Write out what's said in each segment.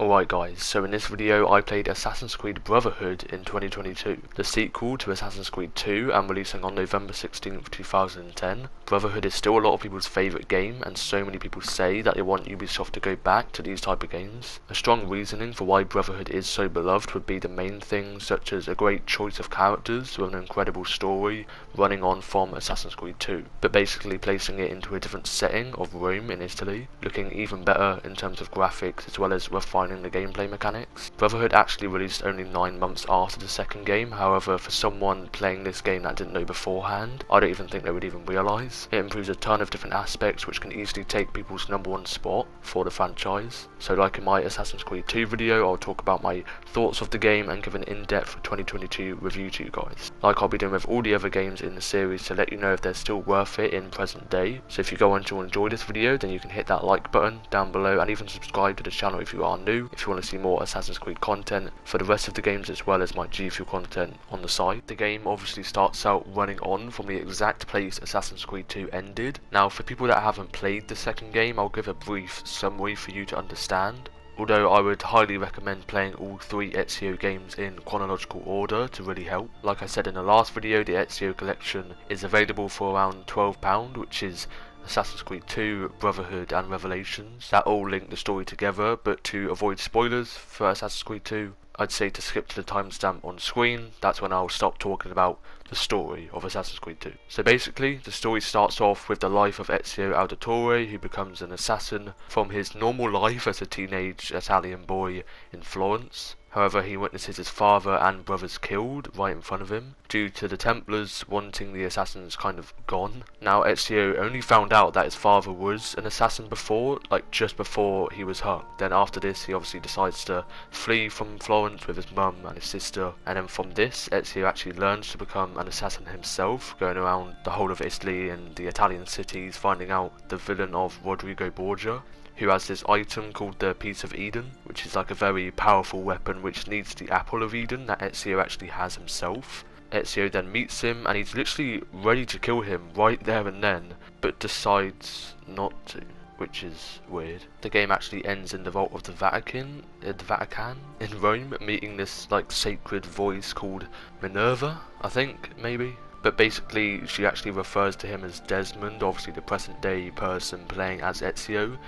Alright guys, so in this video I played Assassin's Creed Brotherhood in 2022, the sequel to Assassin's Creed 2 and releasing on November 16th, 2010. Brotherhood is still a lot of people's favourite game, and so many people say that they want Ubisoft to go back to these type of games. A strong reasoning for why Brotherhood is so beloved would be the main things such as a great choice of characters with an incredible story running on from Assassin's Creed 2, but basically placing it into a different setting of Rome in Italy, looking even better in terms of graphics as well as refining the gameplay mechanics. Brotherhood actually released only 9 months after the second game, however for someone playing this game that didn't know beforehand, I don't even think they would even realise. It improves a ton of different aspects which can easily take people's #1 spot for the franchise. So like in my Assassin's Creed 2 video, I'll talk about my thoughts of the game and give an in-depth 2022 review to you guys. Like I'll be doing with all the other games in the series to let you know if they're still worth it in present day. So if you go on to enjoy this video, then you can hit that like button down below and even subscribe to the channel if you are new, if you want to see more Assassin's Creed content for the rest of the games as well as my G Fuel content on the side. The game obviously starts out running on from the exact place Assassin's Creed 2 ended. Now for people that haven't played the second game, I'll give a brief summary for you to understand. Although I would highly recommend playing all 3 Ezio games in chronological order to really help. Like I said in the last video, the Ezio collection is available for around £12, which is Assassin's Creed 2, Brotherhood and Revelations. That all link the story together, but to avoid spoilers for Assassin's Creed 2, I'd say to skip to the timestamp on screen. That's when I'll stop talking about the story of Assassin's Creed 2. So basically, the story starts off with the life of Ezio Auditore, who becomes an assassin from his normal life as a teenage Italian boy in Florence. However, he witnesses his father and brothers killed right in front of him, due to the Templars wanting the assassins kind of gone. Now Ezio only found out that his father was an assassin before, like just before he was hung. Then after this he obviously decides to flee from Florence with his mum and his sister, and then from this Ezio actually learns to become an assassin himself, going around the whole of Italy and the Italian cities finding out the villain of Rodrigo Borgia, who has this item called the Piece of Eden, which is like a very powerful weapon which needs the Apple of Eden that Ezio actually has himself. Ezio then meets him and he's literally ready to kill him right there and then, but decides not to, which is weird. The game actually ends in the vault of the Vatican in Rome, meeting this like sacred voice called Minerva, I think, maybe. But basically she actually refers to him as Desmond, obviously the present day person playing as Ezio,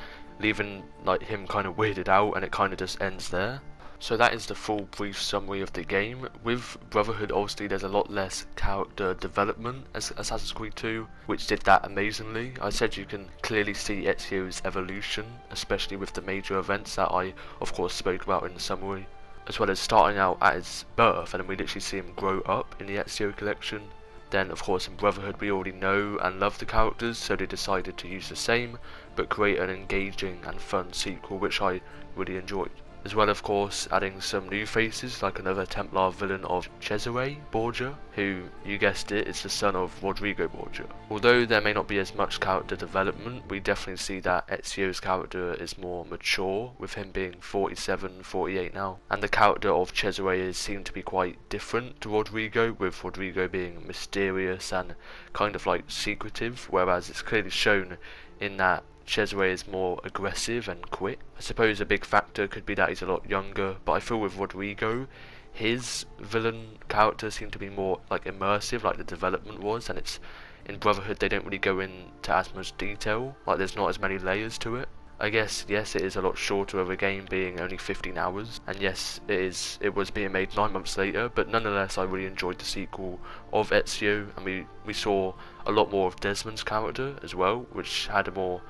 leaving like him kind of weirded out, and it kind of just ends there. So that is the full brief summary of the game. With Brotherhood obviously there's a lot less character development as Assassin's Creed 2, which did that amazingly. I said you can clearly see Ezio's evolution, especially with the major events that I of course spoke about in the summary, as well as starting out at his birth and then we literally see him grow up in the Ezio collection. Then of course in Brotherhood we already know and love the characters, so they decided to use the same but create an engaging and fun sequel which I really enjoyed. As well of course adding some new faces like another Templar villain of Cesare Borgia, who, you guessed it, is the son of Rodrigo Borgia. Although there may not be as much character development, we definitely see that Ezio's character is more mature, with him being 47, 48 now, and the character of Cesare is seen to be quite different to Rodrigo, with Rodrigo being mysterious and kind of like secretive, whereas it's clearly shown in that Cesare is more aggressive and quick. I suppose a big factor could be that he's a lot younger, but I feel with Rodrigo, his villain character seemed to be more like immersive, like the development was, and it's in Brotherhood they don't really go into as much detail, like there's not as many layers to it. I guess, yes, it is a lot shorter of a game, being only 15 hours, and yes, it was being made 9 months later, but nonetheless I really enjoyed the sequel of Ezio, and we saw a lot more of Desmond's character as well, which had more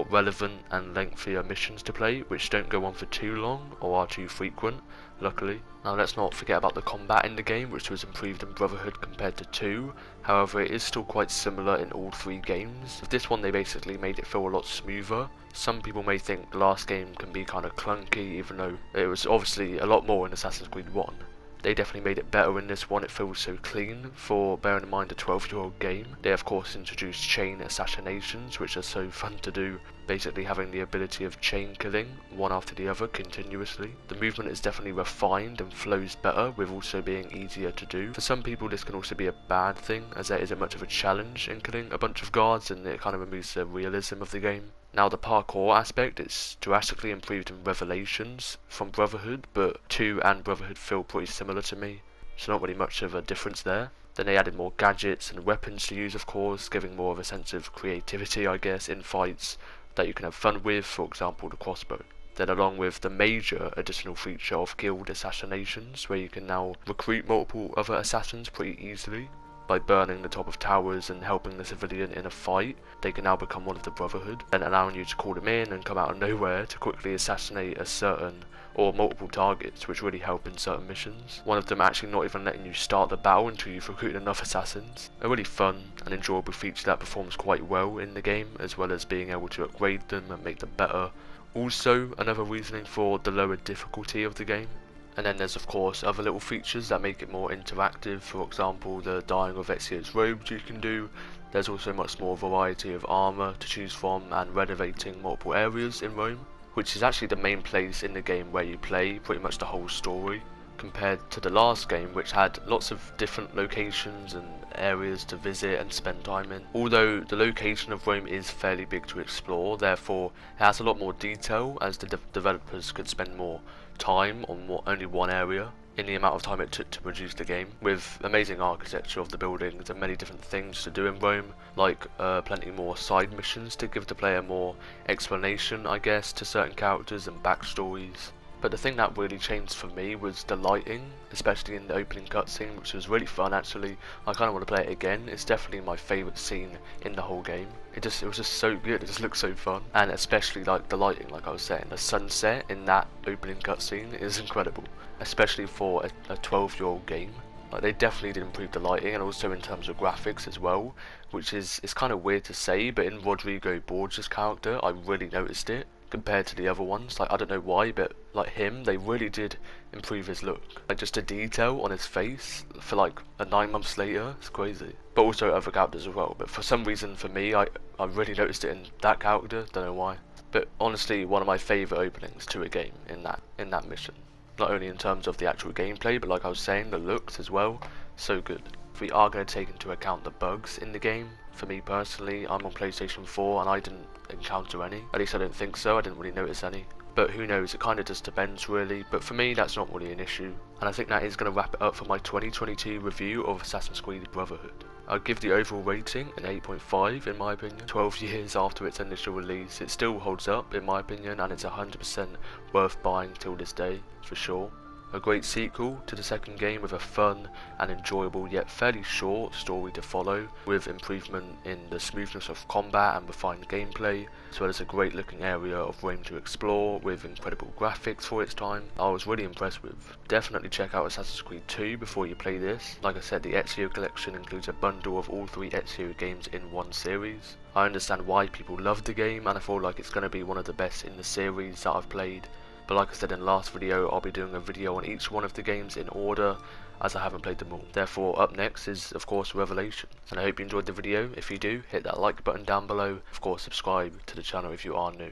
relevant and lengthier missions to play, which don't go on for too long or are too frequent, luckily. Now let's not forget about the combat in the game, which was improved in Brotherhood compared to 2, however it is still quite similar in all 3 games. With this one they basically made it feel a lot smoother. Some people may think the last game can be kind of clunky, even though it was obviously a lot more in Assassin's Creed 1. They definitely made it better in this one. It feels so clean for bearing in mind a 12-year-old game. They of course introduced chain assassinations, which are so fun to do, basically having the ability of chain killing one after the other continuously. The movement is definitely refined and flows better, with also being easier to do. For some people this can also be a bad thing, as there isn't much of a challenge in killing a bunch of guards and it kind of removes the realism of the game. Now the parkour aspect is drastically improved in Revelations from Brotherhood, but 2 and Brotherhood feel pretty similar to me, so not really much of a difference there. Then they added more gadgets and weapons to use, of course, giving more of a sense of creativity, I guess, in fights that you can have fun with, for example the crossbow. Then along with the major additional feature of guild assassinations, where you can now recruit multiple other assassins pretty easily. By burning the top of towers and helping the civilian in a fight, they can now become one of the Brotherhood, then allowing you to call them in and come out of nowhere to quickly assassinate a certain or multiple targets, which really help in certain missions. One of them actually not even letting you start the battle until you've recruited enough assassins. A really fun and enjoyable feature that performs quite well in the game, as well as being able to upgrade them and make them better. Also, another reasoning for the lower difficulty of the game. And then there's of course other little features that make it more interactive, for example the dyeing of Ezio's robes you can do. There's also much more variety of armour to choose from and renovating multiple areas in Rome, which is actually the main place in the game where you play pretty much the whole story, compared to the last game, which had lots of different locations and areas to visit and spend time in. Although the location of Rome is fairly big to explore, therefore it has a lot more detail, as the developers could spend more time on only one area in the amount of time it took to produce the game, with amazing architecture of the buildings and many different things to do in Rome, like plenty more side missions to give the player more explanation, I guess, to certain characters and backstories. But the thing that really changed for me was the lighting, especially in the opening cutscene, which was really fun actually. I kind of want to play it again. It's definitely my favourite scene in the whole game. It was just so good, it just looked so fun. And especially like the lighting, like I was saying, the sunset in that opening cutscene is incredible. Especially for a 12-year-old game. Like, they definitely did improve the lighting, and also in terms of graphics as well, which is kind of weird to say, but in Rodrigo Borgia's character, I really noticed it compared to the other ones. Like, I don't know why, but like him, they really did improve his look. Like, just the detail on his face for like 9 months later, it's crazy. But also other characters as well, but for some reason for me, I really noticed it in that character, don't know why. But honestly, one of my favourite openings to a game in that mission. Not only in terms of the actual gameplay, but like I was saying, the looks as well, so good. If we are going to take into account the bugs in the game, for me personally, I'm on PlayStation 4 and I didn't encounter any. At least I don't think so, I didn't really notice any. But who knows, it kind of just depends really, but for me that's not really an issue. And I think that is going to wrap it up for my 2022 review of Assassin's Creed Brotherhood. I'll give the overall rating an 8.5 in my opinion. 12 years after its initial release, it still holds up in my opinion, and it's 100% worth buying till this day, for sure. A great sequel to the second game with a fun and enjoyable yet fairly short story to follow, with improvement in the smoothness of combat and refined gameplay, as well as a great looking area of Rome to explore with incredible graphics for its time. I was really impressed with. Definitely check out Assassin's Creed 2 before you play this. Like I said, the Ezio collection includes a bundle of all 3 Ezio games in one series. I understand why people love the game, and I feel like it's going to be one of the best in the series that I've played. But like I said in the last video, I'll be doing a video on each one of the games in order, as I haven't played them all. Therefore, up next is of course Revelations. And I hope you enjoyed the video. If you do, hit that like button down below. Of course, subscribe to the channel if you are new.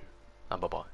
And bye bye.